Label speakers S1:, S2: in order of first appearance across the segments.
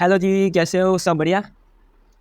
S1: Hello जी, कैसे हो? सब बढ़िया।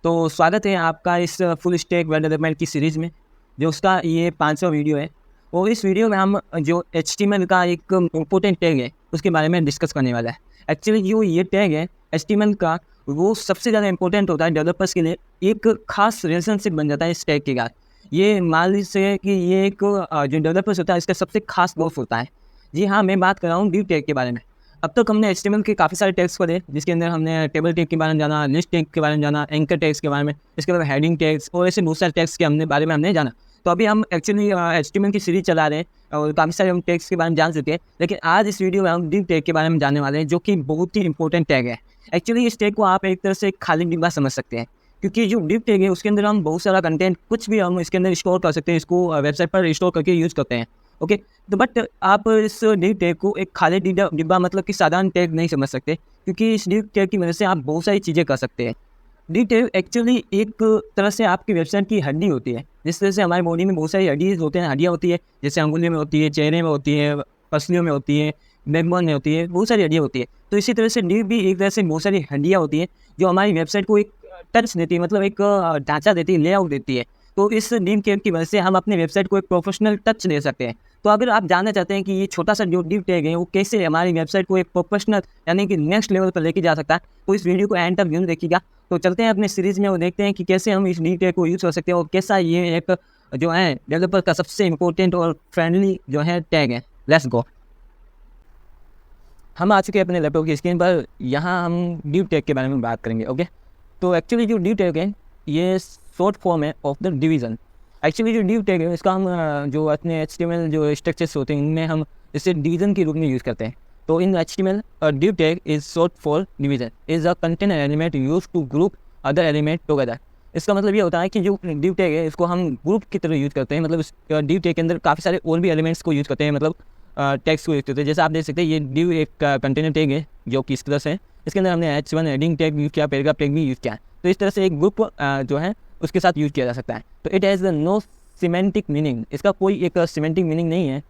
S1: तो स्वागत है आपका इस फुल स्टैक वेब डेवलपमेंट की सीरीज़ में, जो उसका ये 500 वीडियो है। और इस वीडियो में हम जो HTML का एक इम्पोर्टेंट टैग है उसके बारे में डिस्कस करने वाला है। एक्चुअली जो ये टैग है HTML का, वो सबसे ज़्यादा इंपॉर्टेंट होता है डेवलपर्स के लिए। एक खास रिलेशनशिप बन जाता है इस टैग के साथ। ये मान लीजिए कि ये एक जो डेवलपर्स होता है इसका सबसे खास दोस्त होता है। जी हाँ, मैं बात कर रहा हूँ div टैग के बारे में। अब तक हमने HTML के काफ़ी सारे टैग्स पढ़े, जिसके अंदर हमने टेबल टैग के बारे में जाना, लिस्ट टैग के बारे में जाना, एंकर टैग्स के बारे में, इसके बाद हेडिंग टैग्स और ऐसे बहुत सारे टैग्स के बारे में हमने जाना। तो अभी हम एक्चुअली HTML की सीरीज चला रहे हैं और काफ़ी सारे हम टैग्स के बारे में जान चुके हैं। लेकिन आज इस वीडियो में हम div टैग के बारे में जानने वाले हैं, जो कि बहुत ही इंपॉर्टेंट टैग है। एक्चुअली इस टैग को आप एक तरह से खाली डिब्बा समझ सकते हैं, क्योंकि जो div टैग है उसके अंदर हम बहुत सारा कंटेंट कुछ भी हम इसके अंदर स्टोर कर सकते हैं, इसको वेबसाइट पर स्टोर करके यूज़ करते हैं। ओके, तो बट आप इस div टैग को एक खाली डिब्बा मतलब कि साधारण टैग नहीं समझ सकते, क्योंकि इस div टैग की वजह से आप बहुत सारी चीज़ें कर सकते हैं। div टैग एक्चुअली एक तरह से आपकी वेबसाइट की हड्डी होती है। जिस तरह से हमारी बॉडी में बहुत सारी हड्डियाँ होती है, जैसे अंगुलियों में होती है, चेहरे में होती है, पसलियों में होती है, बैकबोन में होती है, बहुत सारी हड्डियाँ होती है। तो इसी तरह से div भी एक तरह से बहुत सारी हड्डियाँ होती हैं, जो हमारी वेबसाइट को एक टच देती है, मतलब एक ढांचा देती है, लेआउट देती है। तो इस div टैग की वजह से हम अपने वेबसाइट को एक प्रोफेशनल टच दे सकते हैं। तो अगर आप जानना चाहते हैं कि ये छोटा सा जो div टैग है वो कैसे हमारी वेबसाइट को एक प्रोफेशनल यानी कि नेक्स्ट लेवल पर लेके जा सकता है, तो इस वीडियो को एंड तक जरूर देखिएगा। तो चलते हैं अपने सीरीज में और देखते हैं कि कैसे हम इस div टैग को यूज़ कर सकते हैं और कैसा ये एक जो है डेवलपर का सबसे इंपॉर्टेंट और फ्रेंडली जो है टैग है। Let's go. हम आ चुके हैं अपने लैपटॉप की स्क्रीन पर। यहाँ हम div टैग के बारे में बात करेंगे। ओके, तो एक्चुअली जो div टैग है ये शॉर्ट फॉर्म है ऑफ द डिवीज़न। एक्चुअली जो div टैग है इसका हम जो अपने HTML जो स्ट्रक्चर्स होते हैं इनमें हम इसे डिवीज़न के रूप में यूज़ करते हैं। तो in HTML div tag is short for division, is a container element use to group other element together. इसका मतलब ये होता है कि जो div टैग है इसको हम ग्रुप की तरह यूज़ करते हैं। मतलब इस div टैग के अंदर काफ़ी सारे और भी एलिमेंट्स को यूज़ करते हैं, मतलब टैग्स को यूज़ करते हैं। जैसे आप देख सकते हैं ये div एक कंटेनर टैग है जो कि इस तरह से है। इसके अंदर हमने H1 हेडिंग टैग यूज़ किया, पैराग्राफ टैग भी यूज़ किया है। तो इस तरह से एक ग्रुप जो है उसके साथ यूज़ किया जा सकता है। तो it has no semantic meaning, इसका कोई एक सिमेंटिक मीनिंग नहीं है,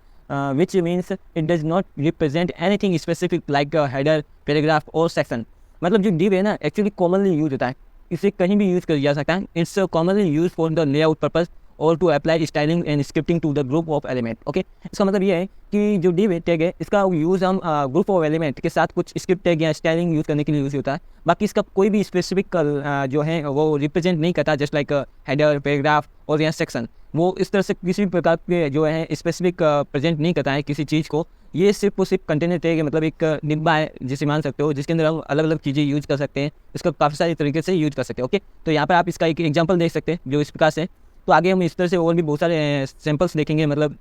S1: which means it does not represent anything specific like header, paragraph और सेक्शन। मतलब जो div है ना एक्चुअली कॉमनली यूज होता है, इसे कहीं भी यूज़ किया जा सकता है। It's commonly use for the layout purpose और to apply styling and scripting to the group of element. Okay, इसका मतलब ये है कि जो div टैग है इसका यूज़ हम ग्रुप ऑफ एलिमेंट के साथ कुछ स्क्रिप्ट टैग या स्टाइलिंग यूज़ करने के लिए यूज़ होता है। बाकी इसका कोई भी स्पेसिफिक जो है वो रिप्रेजेंट नहीं करता, जस्ट लाइक हेडर, पैराग्राफ और या सेक्शन। वो इस तरह से किसी भी प्रकार के जो है स्पेसिफिक प्रेजेंट नहीं करता है किसी चीज़ को। ये सिर्फ और सिर्फ कंटेनर टैग है, मतलब एक डिब्बा है जिसे मान सकते हो, जिसके अंदर हम अलग अलग चीज़ें यूज़ कर सकते हैं, इसका काफ़ी सारे तरीके से यूज़ कर सकते हैं। ओके, तो यहाँ पर आप इसका एक एग्जाम्पल देख सकते हैं जो इस प्रकार से। तो आगे हम इस तरह से और भी बहुत सारे सैम्पल्स देखेंगे, मतलब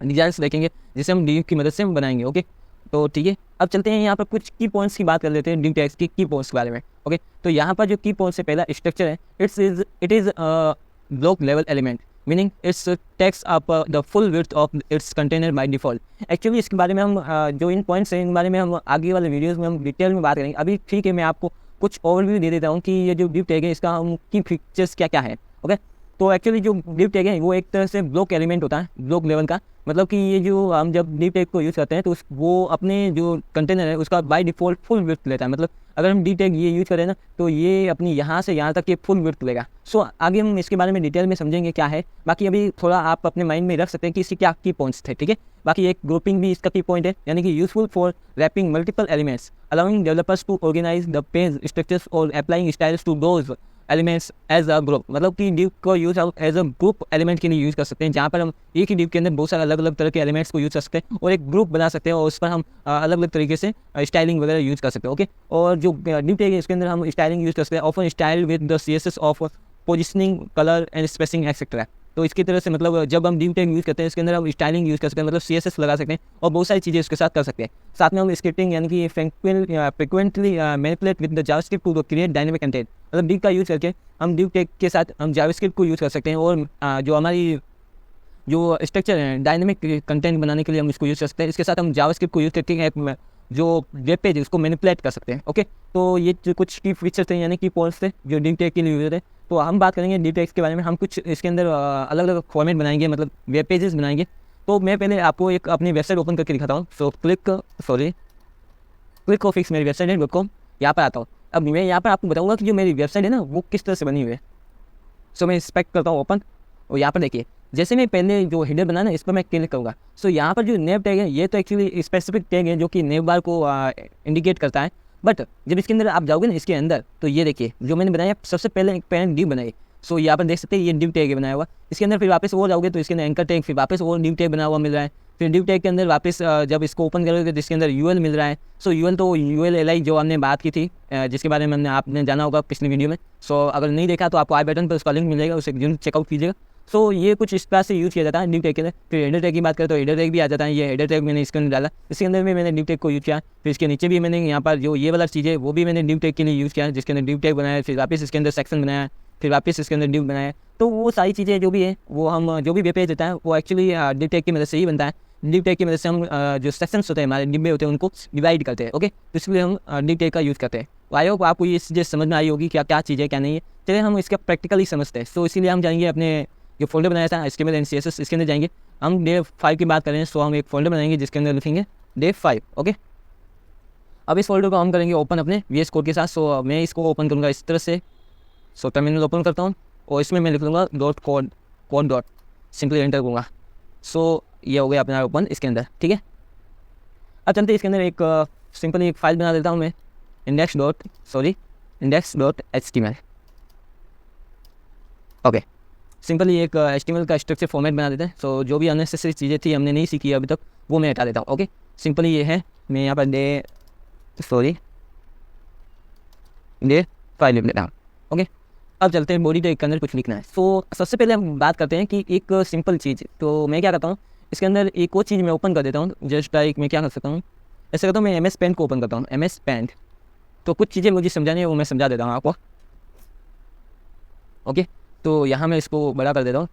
S1: डिजाइंस देखेंगे जिसे हम div की मदद से बनाएंगे। ओके, तो ठीक है, अब चलते हैं यहाँ पर कुछ की पॉइंट्स की बात कर लेते हैं div टैग्स की की पॉइंट्स के बारे में। ओके, तो यहाँ पर जो की पॉइंट से पहला स्ट्रक्चर है, it is block level element, meaning it's takes up the full width of its container by default. Actually इसके बारे में हम जो इन पॉइंट्स हैं इन बारे में हम आगे वाले वीडियोज़ में हम डिटेल में बात करेंगे। अभी ठीक है, मैं आपको कुछ ओवरव्यू दे देता हूँ कि ये जो div टैग है इसका हम की फीचर्स क्या क्या है। ओके, तो एक्चुअली जो div टैग है वो एक तरह से ब्लॉक एलिमेंट होता है, ब्लॉक लेवल का। मतलब कि ये जो हम जब div टैग को यूज़ करते हैं तो वो अपने जो कंटेनर है उसका बाय डिफ़ॉल्ट फुल विड्थ लेता है। मतलब अगर हम div टैग ये यूज़ करें ना तो ये अपनी यहाँ से यहाँ तक ये फुल विड्थ लेगा। सो आगे हम इसके बारे में डिटेल में समझेंगे क्या है। बाकी अभी थोड़ा आप अपने माइंड में रख सकते हैं कि इसके क्या की पॉइंट्स थे। ठीक है, बाकी एक ग्रुपिंग भी इसका की पॉइंट है, यानी कि useful for wrapping multiple elements, allowing developers to organize the page structures और applying styles to those elements as a group. मतलब कि div को use as a group element के लिए यूज़ कर सकते हैं, जहाँ पर हम एक ही div के अंदर बहुत सारे अलग अलग तरह के एलिमेंट्स को यूज़ कर सकते हैं और एक ग्रुप बना सकते हैं और उस पर हम अलग अलग तरीके से स्टाइलिंग वगैरह यूज़ कर सकते हैं। ओके, और जो div टैग है इसके अंदर हम स्टाइलिंग यूज़ कर सकते हैं, often style with the CSS of positioning, colour and spacing etcetera. तो इसकी तरह से मतलब जब हम div टैग यूज़ करते हैं इसके अंदर हम स्टाइलिंग यूज़ कर सकते हैं, मतलब CSS लगा सकते हैं और बहुत सारी चीज़ें इसके साथ कर सकते हैं। साथ में हम स्क्रिप्टिंग यानी कि frequently manipulate with the JavaScript to create dynamic content. मतलब div का यूज़ करके हम div टैग के साथ हम जावास्क्रिप्ट को यूज़ कर सकते हैं और जो हमारी जो स्ट्रक्चर है डायनेमिक कंटेंट बनाने के लिए हम इसको यूज़ कर सकते हैं। इसके साथ हम जावास्क्रिप्ट को यूज़ करके जो वेब पेज है उसको मैनिपुलेट कर सकते हैं। ओके, तो ये जो कुछ की फीचर्स थे यानी कि पॉइंट्स थे जो div टैग के लिए यूज़ है। तो हम बात करेंगे div टैग्स के बारे में। हम कुछ इसके अंदर अलग अलग फॉर्मेट बनाएंगे, मतलब वेब पेजेस बनाएंगे। तो मैं पहले आपको एक अपनी वेबसाइट ओपन करके दिखाता हूँ। सो क्लिक ऑफिक्स मेरी वेबसाइट है .com, यहाँ पर आता हूँ। अब मैं यहाँ पर आपको बताऊँगा कि जो मेरी वेबसाइट है ना वो किस तरह से बनी हुई है। सो मैं इंस्पेक्ट करता हूँ ओपन, और यहाँ पर देखिए जैसे मैं पहले जो हेडर बना ना इस पर मैं क्लिक करूँगा। सो यहाँ पर जो नेव टैग है ये तो एक्चुअली स्पेसिफिक टैग है जो कि नेव बार को इंडिकेट करता है। बट जब इसके अंदर आप जाओगे ना इसके अंदर, तो ये देखिए जो मैंने बनाया सबसे पहले एक पैरेंट डिव बनाई। सो यहाँ पर देख सकते हैं ये डिव टैग बनाया हुआ। इसके अंदर फिर वापस और जाओगे तो इसके अंदर एंकर टैग, फिर वापस और डिव टैग बना हुआ मिल रहा है। फिर डिव टैग के अंदर वापस जब इसको ओपन करोगे तो इसके अंदर यूएल मिल रहा है। सो यूएल तो ULLI जो हमने बात की थी, जिसके बारे में आपने जाना होगा पिछली वीडियो में। सो अगर नहीं देखा तो आपको आई बटन पर उसका लिंक मिलेगा, उसे जरूर चेकआउट कीजिएगा। सो ये कुछ इस तरह से यूज़ किया जाता है डिव टैग के लिए। फिर हेडर टैग की बात करें तो हेडर टैग भी आ जाता है। ये हेडर टैग मैंने इसके अंदर डाला, इसके अंदर भी मैंने डिव टैग को यूज़ किया। फिर इसके नीचे भी मैंने यहाँ पर जो ये वाला चीज़ है वो भी मैंने डिव टैग के लिए यूज़ किया है, जिसके अंदर डिव टैग बनाया। फिर वापस इसके अंदर सेक्शन बनाया, फिर वापस इसके अंदर डिव बनाया। तो वो सारी चीज़ें जो भी है वो हम जो भी वेब पेज देता है वो एक्चुअली डिव टैग की मदद से ही बनता है। डिव टैग की मदद से हम जो सेक्शंस होते हैं हमारे डिब्बे होते हैं उनको डिवाइड करते हैं। ओके, तो इसलिए हम डिव टैग का यूज़ करते हैं। आई होप आपको ये चीज़ें समझ में आई होगी क्या क्या चीज़ है क्या नहीं है। चलिए हम इसका प्रैक्टिकली समझते हैं। सो इसीलिए हम जाएंगे अपने जो फोल्डर बनाया था HTML एंड CSS, इसके अंदर जाएंगे। हम डे 5 की बात करें। सो हम एक फोल्डर बनाएंगे जिसके अंदर लिखेंगे डे 5। ओके, अब इस फोल्डर को हम करेंगे ओपन अपने VS कोड के साथ। सो मैं इसको ओपन करूँगा इस तरह से। सो टर्मिनल ओपन करता हूँ और इसमें मैं लिख लूँगा .code सिंपली एंटर करूँगा। सो ये हो गया अपना ओपन इसके अंदर। ठीक है, अब चलते इसके अंदर एक सिंपली एक फाइल बना देता हूँ मैं index.html। ओके, सिंपली एक HTML का स्ट्रक्चर फॉर्मेट बना देते हैं। सो जो भी अननेसेसरी चीज़ें थी हमने नहीं सीखी अभी तक वो मैं हटा देता हूँ। ओके, सिंपली ये है, मैं यहाँ पर डे 5 लिख लेता हूँ। ओके, अब चलते हैं बॉडी टैग के अंदर कुछ लिखना है। सो सबसे पहले हम बात करते हैं कि एक सिंपल चीज़। तो मैं क्या करता हूँ इसके अंदर एक और चीज़ मैं ओपन कर देता हूँ। जस्ट लाइक मैं क्या कर सकता हूँ, ऐसे करता हूँ मैं MS Paint को ओपन करता हूँ। MS Paint, तो कुछ चीज़ें मुझे समझानी है वो मैं समझा देता हूँ आपको। ओके, तो यहाँ मैं इसको बड़ा कर देता हूँ।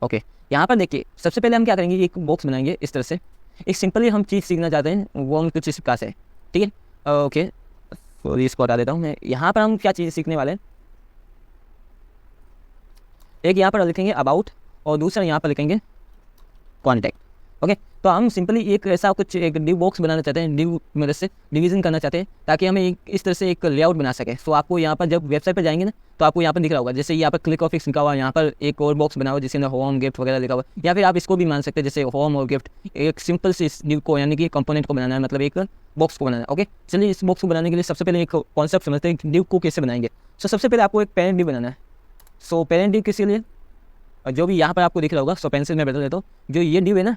S1: ओके, यहाँ पर देखिए सबसे पहले हम क्या करेंगे, एक बॉक्स बनाएंगे इस तरह से। एक सिंपली हम चीज़ सीखना चाहते हैं वो हम कुछ इस प्रकार से। ठीक है, ओके, तो इसको हटा देता हूँ मैं। यहाँ पर हम क्या चीज़ सीखने वाले हैं, एक यहाँ पर लिखेंगे अबाउट और दूसरा यहाँ पर लिखेंगे कॉन्टैक्ट। ओके, तो हम सिंपली एक ऐसा कुछ एक डिव बॉक्स बनाना चाहते हैं, डिव की मदद से डिवीजन करना चाहते हैं ताकि हमें एक इस तरह से एक लेआउट बना सके। सो आपको यहाँ पर जब वेबसाइट पर जाएंगे ना तो आपको यहाँ पर दिख रहा होगा, जैसे यहाँ पर क्लिक ऑफिस लिखा हुआ, यहाँ पर एक और बॉक्स बना हुआ जिसके अंदर होम गिफ्ट वगैरह लिखा हुआ। या फिर आप इसको भी मान सकते हैं जैसे होम और गिफ्ट, एक सिंपल से इस डिव को यानी कि कंपोनेंट को बनाना है, मतलब एक बॉक्स को बनाना है। ओके, चलिए इस बॉक्स को बनाने के लिए सबसे पहले एक कॉन्सेप्ट समझते हैं डिव को कैसे बनाएंगे। सो सबसे पहले आपको एक पेरेंट डिव बनाना है। सो पेरेंट डिव किसके लिए, जो भी यहाँ पर आपको दिख रहा होगा। सो पेंसिल में बदल देता हूँ, जो ये डिव है ना,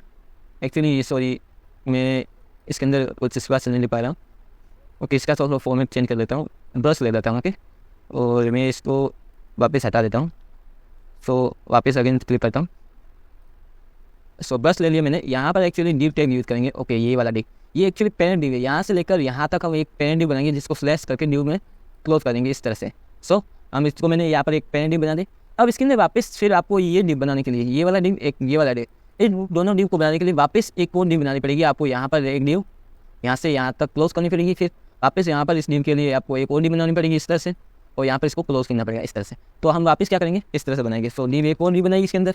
S1: एक्चुअली सॉरी मैं इसके अंदर कुछ इस बात से नहीं लिख पा रहा हूँ। ओके, इसका थोड़ा फॉर्मेट चेंज कर देता हूँ, ब्रश ले लेता हूँ। ओके, और मैं इसको वापस हटा देता हूँ। सो वापस अगेन क्लिक करता हूँ। सो ब्रश ले लिया मैंने। यहाँ पर एक्चुअली डिव टैग यूज़ करेंगे। ओके, ये वाला डिव, ये एक्चुअली पेरेंट डिव है। यहाँ से लेकर यहाँ तक हम एक पेरेंट डिव बनाएंगे जिसको स्लैश करके डिव में क्लोज करेंगे इस तरह से। सो हम इसको मैंने यहाँ पर एक पेरेंट डिव बना दी। अब इसके अंदर वापस फिर आपको ये डिव बनाने के लिए ये वाला डिव, एक ये वाला डिव, इन दोनों डिव को बनाने के लिए वापस एक और डिव बनानी पड़ेगी आपको। यहाँ पर एक डिव यहाँ से यहाँ तक क्लोज करनी पड़ेगी, फिर वापस यहाँ पर इस डिव के लिए आपको एक और डिव बनानी पड़ेगी इस तरह से, और यहाँ पर इसको क्लोज करना पड़ेगा इस तरह से। तो हम वापस क्या करेंगे, इस तरह से बनाएंगे। सो डिव एक और डिव बनाएगी इसके अंदर।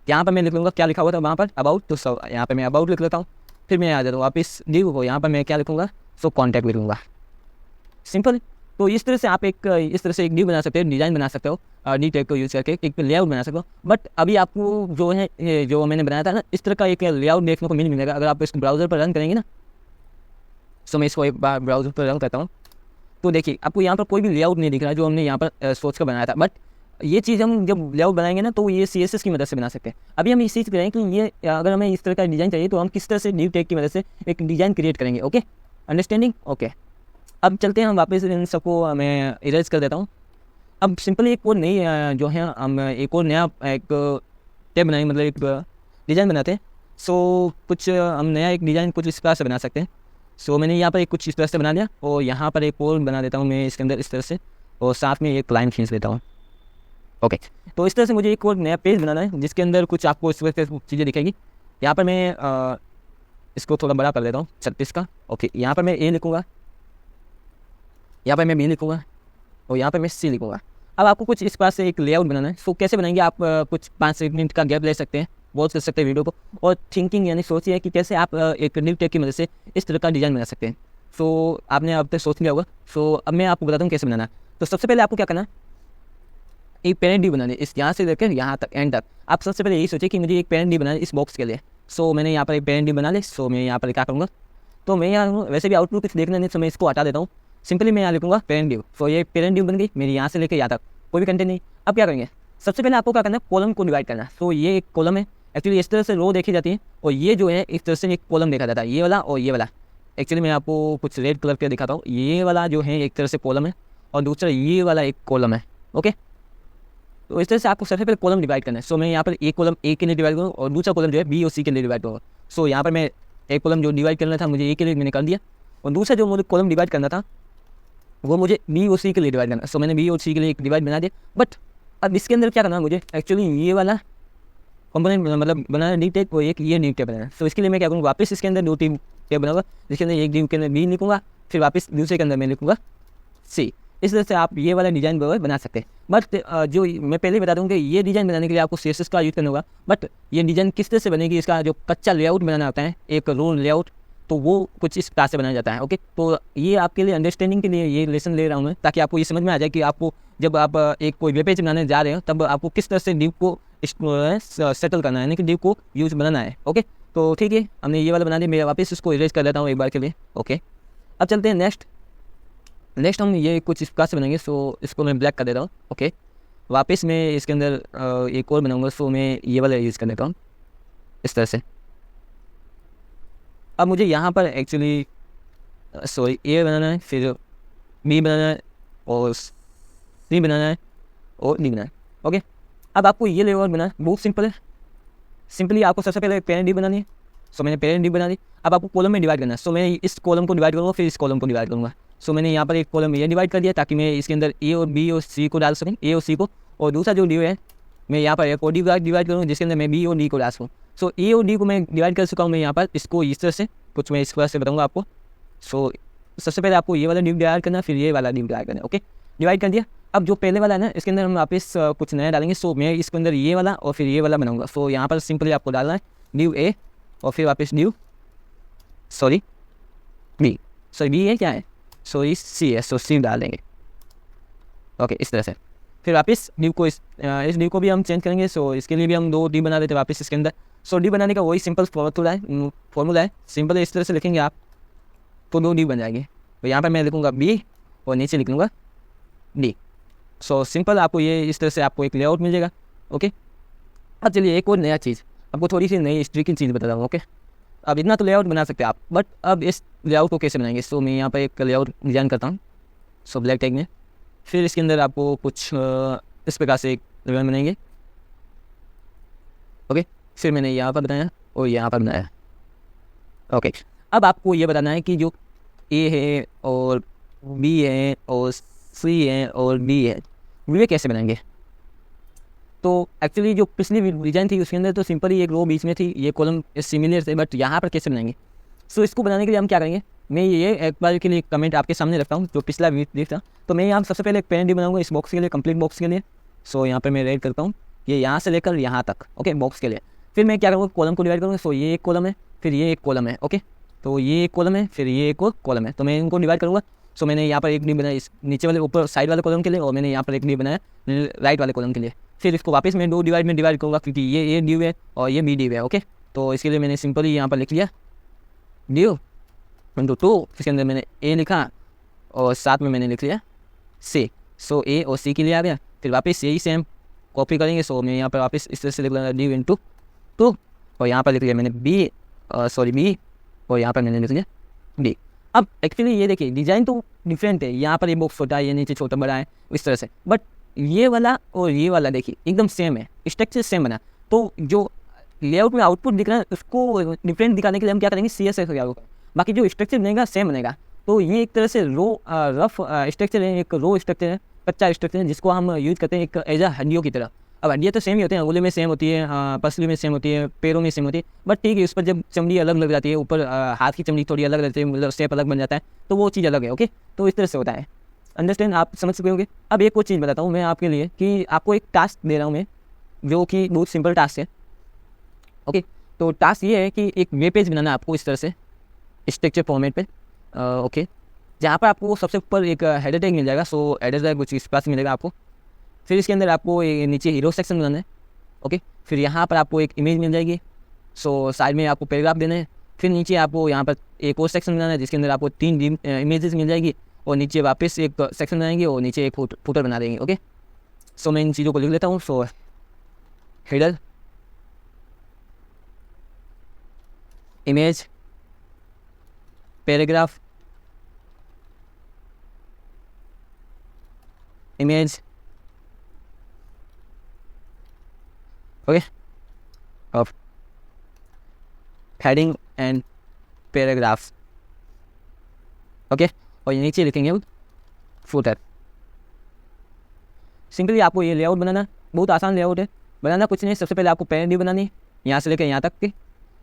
S1: यहाँ पर मैं लिख लूँगा क्या लिखा हुआ था वहाँ पर अबाउट, तो सो यहाँ पर मैं अबाउट लिख लेता हूँ। फिर मैं आ जाता हूँ वापस डिव को, यहाँ पर मैं क्या लिखूँगा, सो कॉन्टैक्ट लिखूँगा। सिंपल। तो इस तरह से आप एक इस तरह से एक डिव बना सकते हो, डिज़ाइन बना सकते हो, डिव टैग को यूज़ करके एक लेआउट बना सकते हो। बट अभी आपको जो है जो मैंने बनाया था ना इस तरह का एक लेआउट देखने को नहीं मिलेगा अगर आप इसको ब्राउज़र पर रन करेंगे ना। सो मैं इसको एक बार ब्राउज़र पर रन करता हूँ, तो देखिए आपको यहाँ पर कोई भी लेआउट नहीं दिख रहा जो हमने यहाँ पर सोच कर बनाया था। बट ये चीज़ हम जब लेआउट बनाएंगे ना तो ये CSS की मदद से बना सकते हैं। अभी हम इस चीज़ करें कि ये अगर हमें इस तरह का डिज़ाइन चाहिए तो हम किस तरह से डिव टैग की मदद से एक डिज़ाइन क्रिएट करेंगे। Okay, understanding. ओके, अब चलते हैं हम वापस इन सबको मैं इरेज कर देता हूँ। अब सिंपली एक और नई जो है हम एक और नया एक टैब बनाएंगे, मतलब एक डिज़ाइन बनाते हैं। सो कुछ हम नया एक डिज़ाइन कुछ इस तरह से बना सकते हैं। सो मैंने यहाँ पर एक कुछ इस तरह से बना लिया और यहाँ पर एक और बना देता हूँ मैं इसके अंदर इस तरह से, और साथ में एक लाइन खींच देता हूँ। ओके, तो इस तरह से मुझे एक और नया पेज बनाना है जिसके अंदर कुछ आपको इस तरह से चीज़ें दिखेगी। यहाँ पर मैं इसको थोड़ा बड़ा कर देता हूँ 36 का। ओके, यहाँ पर मैं A लिखूँगा, यहाँ पर मैं B लिखूँगा और यहाँ पर मैं C लिखूँगा। अब आपको कुछ इस पास से एक लेआउट बनाना है। सो कैसे बनाएंगे आप कुछ 5 मिनट का गैप ले सकते हैं, बहुत कर सकते हैं वीडियो को, और थिंकिंग यानी सोचिए कि कैसे आप एक डिव टैग की मदद से इस तरह का डिज़ाइन बना सकते हैं। सो आपने अब तक सोच लिया होगा। सो अब मैं आपको बताता हूँ कैसे बनाना है। तो सबसे पहले आपको क्या करना है, एक पेरेंट डी बनानी है। इस यहाँ से लेकर यहाँ तक एंड तक आप सबसे पहले यही सोचिए कि मुझे एक पेरेंट डी बनाना है इस बॉक्स के लिए। सो मैंने यहाँ पर एक पेरेंट डी बना ली। सो मैं यहाँ पर क्या करूँगा, तो मैं यहाँ वैसे भी आउटपुट कुछ देखना नहीं, तो मैं इसको हटा देता हूँ। सिंपली मैं यहाँ लिखूँगा पेरेंट डी। सो ये पेरेंट डी बन गई मेरी, यहाँ से लेकर यहाँ तक कोई भी कंटेंट नहीं। अब क्या करेंगे, सबसे पहले आपको क्या करना है, कॉलम को डिवाइड करना है। तो ये एक कॉलम है, एक्चुअली इस तरह से रो देखी जाती है, और ये जो है इस तरह से एक कॉलम देखा जाता है, ये वाला और ये वाला। एक्चुअली मैं आपको कुछ रेड कलर के दिखाता हूँ। ये वाला जो है एक तरह से कॉलम है, और दूसरा ये वाला एक कॉलम है। ओके, तो इस तरह से आपको सबसे पहले कॉलम डिवाइड करना है। सो मैं यहाँ पर एक कॉलम ए के लिए डिवाइड करूँ, और दूसरा कॉलम जो है बी और सी के लिए डिवाइड करूँगा। सो यहाँ पर मैं एक कॉलम जो डिवाइड करना था मुझे ए के लिए मैंने कर दिया, और दूसरा जो मुझे कॉलम डिवाइड करना था वो मुझे बी और सी के लिए डिवाइड करना। सो मैंने बी और सी के लिए एक डिवाइड बना दिया। बट अब इसके अंदर क्या करना है मुझे, एक्चुअली ये वाला कंपोनेंट मतलब बनाना डी टैग और एक ये डी टैग बनाना। सो इसके लिए मैं क्या करूँगा, वापस इसके अंदर दो डी टैग बनाऊंगा, जिसके अंदर एक डी के अंदर बी लिखूँगा, फिर वापस दूसरे के अंदर मैं लिखूँगा सी। इस तरह से आप ये वाला डिज़ाइन बना सकते हैं। बट जो मैं पहले ही बता दूँ कि ये डिज़ाइन बनाने के लिए आपको CSS का यूज़ करना होगा। बट ये डिज़ाइन किस तरह से बनेगी, इसका जो कच्चा लेआउट बनाना होता है, एक रोल लेआउट, तो वो कुछ इस प्रकार से बनाया जाता है। ओके, तो ये आपके लिए अंडरस्टैंडिंग के लिए ये लेसन ले रहा हूँ मैं, ताकि आपको ये समझ में आ जाए कि आपको जब आप एक कोई वेब पेज बनाने जा रहे हो तब आपको किस तरह से डिव को सेटल करना है, यानी कि डिव को यूज़ बनाना है। ओके, तो ठीक है, हमने ये वाला बना दिया। मैं वापस इसको इरेज कर देता हूँ एक बार के लिए। ओके, अब चलते हैं नेक्स्ट हम ये कुछ इस प्रकार से बनाएंगे। सो इसको मैं ब्लैक कर देता हूँ। ओके, वापस मैं इसके अंदर एक और बनाऊँगा। सो मैं ये वाला यूज़ कर देता हूँ इस तरह से। अब मुझे यहाँ पर एक्चुअली ए बनाना है, फिर बी बनाना है, और सी बनाना है, और डी बनाना है। ओके, अब आपको ये लेआउट बनाना है, बहुत सिंपल है। सिंपली आपको सबसे पहले पेरेंट डी बनानी है। सो मैंने पेरेंट डी बना दी। अब आपको कॉलम में डिवाइड करना है। सो मैं इस कॉलम को डिवाइड करूँगा, फिर इस कॉलम को डिवाइड करूँगा। सो मैंने यहाँ पर एक कॉलम ये डिवाइड कर दिया, ताकि मैं इसके अंदर ए और बी और सी को डाल सकूँ, ए और सी को, और दूसरा जो डी है मैं यहाँ पर एक और डिवाइड करूँ, जिसके अंदर मैं बी और डी को डाल सकूँ। सो ए और डी को मैं डिवाइड कर चुका हूँ। मैं यहाँ पर इसको इस तरह से कुछ मैं इस तरह से बताऊँगा आपको। सो सबसे पहले आपको ये वाला डिव डिवाइड करना है, फिर ये वाला डिव डिवाइड करना है। ओके, डिवाइड कर दिया। अब जो पहले वाला है ना, इसके अंदर हम वापस कुछ नया डालेंगे। सो मैं इसके अंदर ये वाला और फिर ये वाला बनाऊँगा। सो यहाँ पर सिंपली आपको डालना है डिव ए, और फिर वापस डिव बी। सो बी है क्या है, सो इस सी है, सो सी डाल देंगे। ओके, इस तरह से। फिर वापस डिव को इस डिव को भी हम चेंज करेंगे। सो इसके लिए भी हम दो डी बना देते हैं वापस इसके अंदर। सो डी बनाने का वही सिंपल फॉर्मूला है। सिंपल इस तरह से लिखेंगे आप तो दो डी बन जाएंगे। तो यहाँ पर मैं लिखूँगा बी और नीचे लिख लूँगा डी। सो सिंपल आपको ये इस तरह से आपको एक लेआउट मिल जाएगा। ओके, अब चलिए एक और नया चीज़, आपको थोड़ी सी नई ट्रिकी चीज़ बता रहा हूँ। ओके, अब इतना तो लेआउट बना सकते हैं आप, बट अब इस लेआउट को कैसे बनाएंगे। सो मैं यहाँ पर एक लेआउट डिजाइन करता हूँ। सो ब्लैक टैग में, फिर इसके अंदर आपको कुछ इस प्रकार से एक लेआउट बनाएंगे। ओके, फिर मैंने यहाँ पर बनाया और यहाँ पर बनाया। ओके, अब आपको ये बताना है कि जो ए है और बी है और सी है और डी है, वे कैसे बनाएंगे। तो एक्चुअली जो पिछली डिज़ाइन थी उसके अंदर तो सिंपल ही एक रो बीच में थी, ये कॉलम सिमिलर थे, बट यहाँ पर कैसे बनाएंगे। सो इसको बनाने के लिए हम क्या करेंगे, मैं ये एक बार के लिए कमेंट आपके सामने रखता हूँ जो पिछला वीडियो था। तो मैं यहाँ सबसे पहले एक पेरेंट डी बनाऊँगा इस बॉक्स के लिए, कंप्लीट बॉक्स के लिए। सो यहाँ पर मैं रेड करता हूँ, ये यहाँ से लेकर यहाँ तक। ओके, बॉक्स के लिए। फिर मैं क्या करूँगा, कॉलम को डिवाइड करूँगा। सो ये एक कॉलम है, फिर ये एक कॉलम है। ओके, तो ये एक कॉलम है, फिर ये एक और कॉलम है, तो मैं इनको डिवाइड करूँगा। सो मैंने यहाँ पर एक डी बनाया इस नीचे वाले ऊपर साइड वाले कॉलम के लिए, और मैंने यहाँ पर एक डी बनाया राइट वाले कॉलम के लिए। फिर इसको वापस मैं दो डिवाइड में डिवाइड करूँगा, क्योंकि ये ए ड्यू है और ये बी ड्यू है। ओके, तो इसके लिए मैंने सिंपली यहाँ पर लिख लिया ड्यू इंटू 2, इसके अंदर मैंने ए लिखा और साथ में मैंने लिख लिया सी। सो ए और सी के लिए आ गया। फिर वापस यही सेम कॉपी करेंगे। सो मैं यहाँ पर वापस इस तरह से लिख लूँगा ड्यू इंटू 2, और यहाँ पर लिख लिया मैंने बी, और यहाँ पर मैंने लिख लिया डी। अब एक्चुअली ये देखिए डिज़ाइन तो डिफरेंट है, यहाँ पर ये बॉक्स छोटा है, ये नीचे छोटा बड़ा है इस तरह से, बट ये वाला और ये वाला देखिए एकदम सेम है, स्ट्रक्चर सेम बना। तो जो लेआउट में आउटपुट दिख रहा है उसको डिफरेंट दिखाने के लिए हम क्या करेंगे, CSS का यूज़। बाकी जो स्ट्रक्चर बनेगा सेम बनेगा। तो ये एक तरह से रफ स्ट्रक्चर है, एक रो स्ट्रक्चर है, कच्चा स्ट्रक्चर है, जिसको हम यूज़ करते हैं एक एज अ हड्डियों की तरह। अब हड्डियाँ तो सेम ही होते हैं, उंगली में सेम होती है, पसली में सेम होती है, पैरों में सेम होती है, बट ठीक है उस पर जब चमड़ी अलग लग जाती है, ऊपर हाथ की चमड़ी थोड़ी अलग रहती है, मतलब शेप अलग बन जाता है, तो वो चीज़ अलग है। ओके, तो इस तरह से होता है, अंडरस्टैंड, आप समझ चुके होंगे। अब एक और चीज़ बताता हूँ मैं आपके लिए कि आपको एक टास्क दे रहा हूँ मैं, जो कि बहुत सिंपल टास्क है। ओके, तो टास्क ये है कि एक वेब पेज बनाना है आपको इस तरह से स्ट्रक्चर फॉर्मेट पे। ओके, जहाँ पर आपको सबसे ऊपर एक हेडर टैग मिल जाएगा। सो हेडर टैग कुछ इस पास मिलेगा आपको। फिर इसके अंदर आपको नीचे हीरो सेक्शन बनाना है। ओके, फिर यहाँ पर आपको एक इमेज मिल जाएगी। सो साइड में आपको पैराग्राफ देना है। फिर नीचे आपको यहाँ पर एक और सेक्शन बनाना है जिसके अंदर आपको 3 इमेजेस मिल जाएगी, और नीचे वापस एक सेक्शन बनाएंगे और नीचे एक फुटर बना देंगे। ओके, सो मैं इन चीज़ों को लिख लेता हूँ। So header, image, paragraph, image, okay, और हेडिंग एंड पैराग्राफ्स। ओके, और ये नीचे लिखेंगे फुटर। सिंपली आपको ये लेआउट बनाना बहुत आसान लेआउट है। बनाना कुछ नहीं, सबसे पहले आपको पैरेंट डिव बनानी है यहाँ से लेकर यहाँ तक की।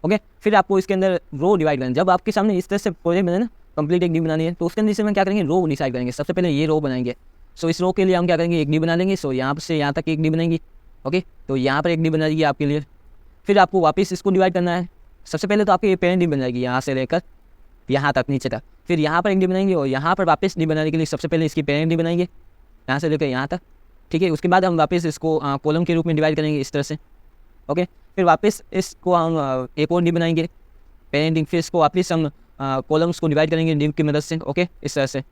S1: ओके, फिर आपको इसके अंदर रो डिवाइड करना। जब आपके सामने इस तरह से प्रोजेक्ट बने ना, कंप्लीट एक डिव बनानी है, तो उसके अंदर में क्या करेंगे, रो डिसाइड करेंगे। सबसे पहले ये रो बनाएंगे। सो इस रो के लिए हम क्या करेंगे, एक डिव बना लेंगे। सो यहाँ से यहाँ तक एक डिव बनाएंगे। ओके, तो यहाँ पर एक डिव बना देगी आपके लिए। फिर आपको वापस इसको डिवाइड करना है। सबसे पहले तो आपकी ये पेरेंट डिव बन जाएगी यहाँ से लेकर यहाँ तक नीचे तक। फिर यहाँ पर एक डिव बनाएंगे और यहाँ पर वापस डिव बनाने के लिए सबसे पहले इसकी पेरेंट डिव बनाएंगे यहाँ से लेकर यहाँ तक। ठीक है, उसके बाद हम वापस इसको कॉलम के रूप में डिवाइड करेंगे इस तरह से। ओके, फिर वापस इसको हम एक और डिव बनाएंगे पेरेंटिंग। फिर इसको वापस हम कॉलम्स को डिवाइड करेंगे डिव की मदद से। ओके, इस तरह से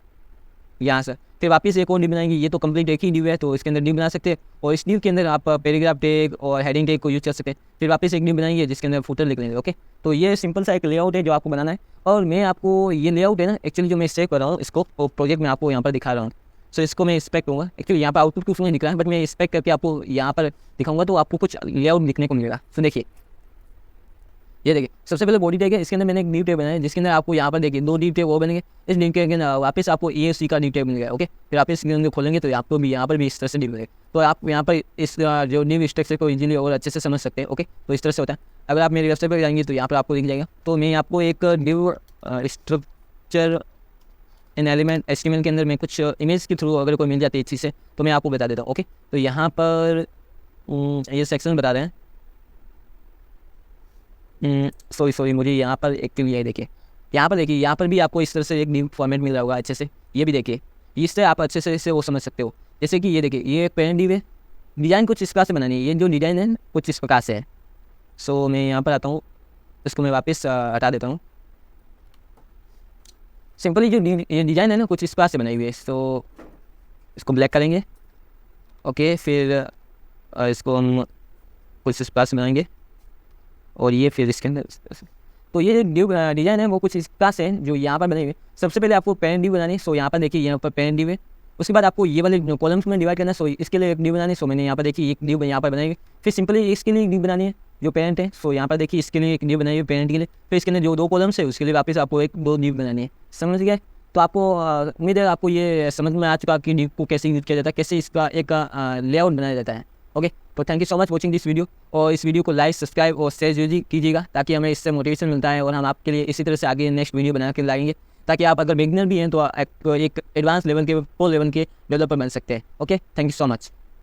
S1: यहाँ से फिर वापस एक और डिव बनाएंगे। ये तो कंप्लीट एक ही डिव है, तो इसके अंदर डिव बना सकते हैं, और इस डिव के अंदर आप पैराग्राफ टैग और हेडिंग टैग को यूज कर सकते हैं। फिर वापस एक डिव बनाएंगे जिसके अंदर फुटर लिख लेंगे। ओके, तो ये सिंपल सा एक लेआउट है जो आपको बनाना है। और मैं आपको ये लेआउट है ना, एक्चुअली जो मैं सेव कर रहा हूँ इसको प्रोजेक्ट में आपको यहाँ पर दिखा रहा हूँ। सो इसको मैं इंस्पेक्ट करूँगा। एक्चुअली यहाँ पर आउटपुट कुछ नहीं दिख रहा है, बट मैं इंस्पेक्ट करके आपको यहाँ पर दिखाऊंगा तो आपको कुछ लेआउट दिखने को मिलेगा। तो देखिए, ये देखिए, सबसे पहले बॉडी टैग है। इसके अंदर मैंने एक डिव टैग बनाया है जिसके अंदर आपको यहाँ पर देखिए 2 डिव टैग वो बनेंगे। इस डिव टैग के अंदर वापस आपको ESC का डिव टैग मिल गया। ओके, फिर आप इसके अंदर खोलेंगे तो आपको भी यहाँ पर भी इस तरह से डिव मिलेगा। तो आप यहाँ पर इस जो डिव स्ट्रक्चर को इजीली और अच्छे से समझ सकते हैं। ओके, तो इस तरह से होता है। अगर आप मेरी वेबसाइट पर जाएंगे तो यहाँ पर आपको दिख जाएगा। तो मैं आपको एक div structure in element HTML के अंदर मैं कुछ इमेज के थ्रू अगर कोई मिल जाती है अच्छी से तो मैं आपको बता देता हूँ। ओके, तो यहाँ पर ये सेक्शन बता रहे हैं। सॉरी मुझे यहाँ पर एक्टिव ये देखिए, यहाँ पर देखिए, यहाँ पर भी आपको इस तरह से एक डिव फॉर्मेट मिल रहा होगा अच्छे से। ये भी देखिए, इससे आप अच्छे से इसे वो समझ सकते हो। जैसे कि ये देखिए, ये एक पेरेंट डिव है। डिज़ाइन कुछ इस प्रकार से बनानी है। ये जो डिज़ाइन है कुछ इस प्रकार से है। सो मैं यहाँ पर आता हूँ, इसको मैं वापस हटा देता हूँ। सिंपली जो ये डिज़ाइन है ना कुछ इस प्रकार से बनाई हुई है। तो इसको ब्लैक करेंगे। ओके, फिर इसको हम कुछ इस प्रकार से बनाएंगे, और ये फिर इसके अंदर तो ये जो डिज़ाइन है वो कुछ इस प्रकार से है जो यहाँ पर बने हुए। सबसे पहले आपको पेरेंट डिव बनानी है। सो यहाँ पर देखिए, यहाँ पर पेरेंट डिव है। उसके बाद आपको ये वाले कॉलम्स में डिवाइड करना है। सो इसके लिए एक डिव बनानी है। सो मैंने यहाँ पर देखिए एक डिव यहाँ पर बनाएंगे। फिर सिंपली इसके लिए एक डिव बनानी है जो पेरेंट है। सो यहाँ पर देखिए इसके लिए एक डिव बनाई है पेरेंट के लिए। फिर इसके अंदर जो 2 कॉलम्स है उसके लिए वापस आपको एक 2 डिव बनानी है। समझ गए? तो आपको उम्मीद है आपको ये समझ में आ चुका कि डिव को कैसे यूज किया जाता है, कैसे इसका एक लेआउट बनाया जाता है। ओके, तो thank you so much watching this video. और इस वीडियो को लाइक, सब्सक्राइब और शेयर कीजिएगा ताकि हमें इससे मोटिवेशन मिलता है और हम आपके लिए इसी तरह से आगे नेक्स्ट वीडियो बना के लाएंगे, ताकि आप अगर बिगिनर भी हैं तो एक एडवांस लेवल के, प्रो लेवल के डेवलपर बन सकते हैं। Okay, thank you so much.